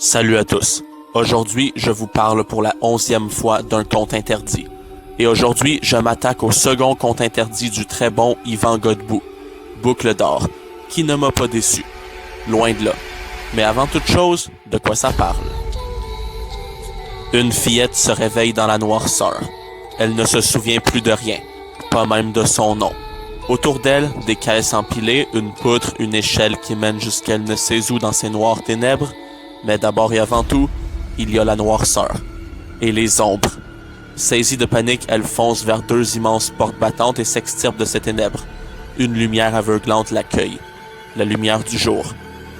Salut à tous. Aujourd'hui, je vous parle pour la 11e fois d'un conte interdit. Et aujourd'hui, je m'attaque au second conte interdit du très bon Yvan Godbout, Boucle d'or, qui ne m'a pas déçu. Loin de là. Mais avant toute chose, de quoi ça parle? Une fillette se réveille dans la noirceur. Elle ne se souvient plus de rien, pas même de son nom. Autour d'elle, des caisses empilées, une poutre, une échelle qui mène jusqu'à elle ne sait où dans ces noires ténèbres. Mais d'abord et avant tout, il y a la noirceur et les ombres. Saisie de panique, elle fonce vers deux immenses portes battantes et s'extirpe de ces ténèbres. Une lumière aveuglante l'accueille. La lumière du jour.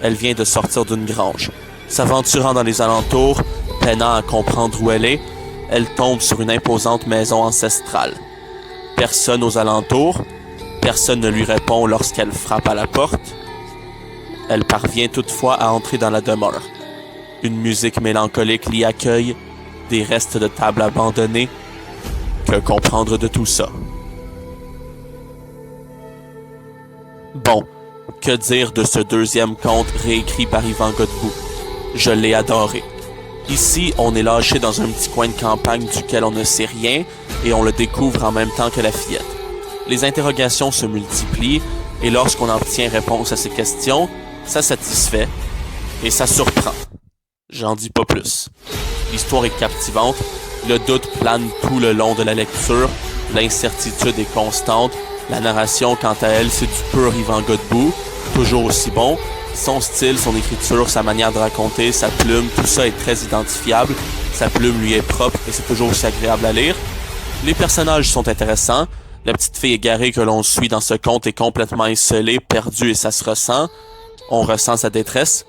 Elle vient de sortir d'une grange. S'aventurant dans les alentours, peinant à comprendre où elle tombe sur une imposante maison ancestrale. Personne aux alentours. Personne ne lui répond lorsqu'elle frappe à la porte. Elle parvient toutefois à entrer dans la demeure. Une musique mélancolique l'y accueille, des restes de table abandonnés. Que comprendre de tout ça? Bon, que dire de ce deuxième conte réécrit par Yvan Godbout? Je l'ai adoré. Ici, on est lâché dans un petit coin de campagne duquel on ne sait rien et on le découvre en même temps que la fillette. Les interrogations se multiplient et lorsqu'on obtient réponse à ces questions, ça satisfait et ça surprend. J'en dis pas plus. L'histoire est captivante, le doute plane tout le long de la lecture, l'incertitude est constante, la narration quant à elle c'est du pur Yvan Godbout, toujours aussi bon, son style, son écriture, sa manière de raconter, sa plume, tout ça est très identifiable, sa plume lui est propre et c'est toujours aussi agréable à lire. Les personnages sont intéressants, la petite fille égarée que l'on suit dans ce conte est complètement isolée, perdue et ça se ressent, on ressent sa détresse.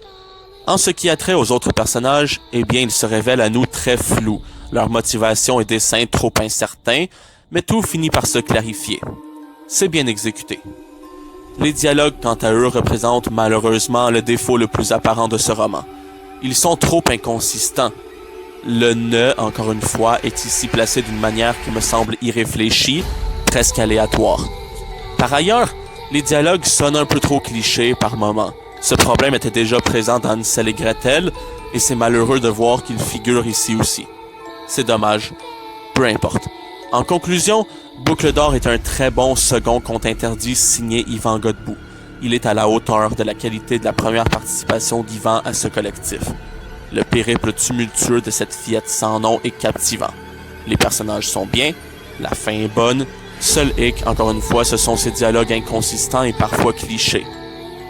En ce qui a trait aux autres personnages, eh bien, ils se révèlent à nous très flous, leur motivation et dessein trop incertains, mais tout finit par se clarifier. C'est bien exécuté. Les dialogues, quant à eux, représentent malheureusement le défaut le plus apparent de ce roman. Ils sont trop inconsistants. Le « ne », encore une fois, est ici placé d'une manière qui me semble irréfléchie, presque aléatoire. Par ailleurs, les dialogues sonnent un peu trop clichés par moments. Ce problème était déjà présent dans Hansel et Gretel, et c'est malheureux de voir qu'il figure ici aussi. C'est dommage. Peu importe. En conclusion, Boucle d'or est un très bon second conte interdit signé Yvan Godbout. Il est à la hauteur de la qualité de la première participation d'Yvan à ce collectif. Le périple tumultueux de cette fillette sans nom est captivant. Les personnages sont bien, la fin est bonne, seul hic, encore une fois, ce sont ces dialogues inconsistants et parfois clichés.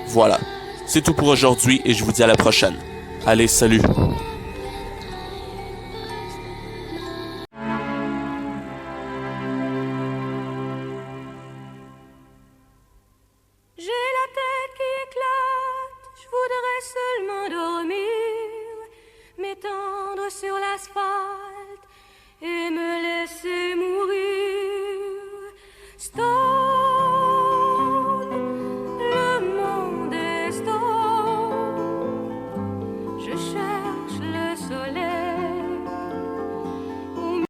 Voilà. C'est tout pour aujourd'hui et je vous dis à la prochaine. Allez, salut! J'ai la tête qui éclate, je voudrais seulement dormir, m'étendre sur l'asphalte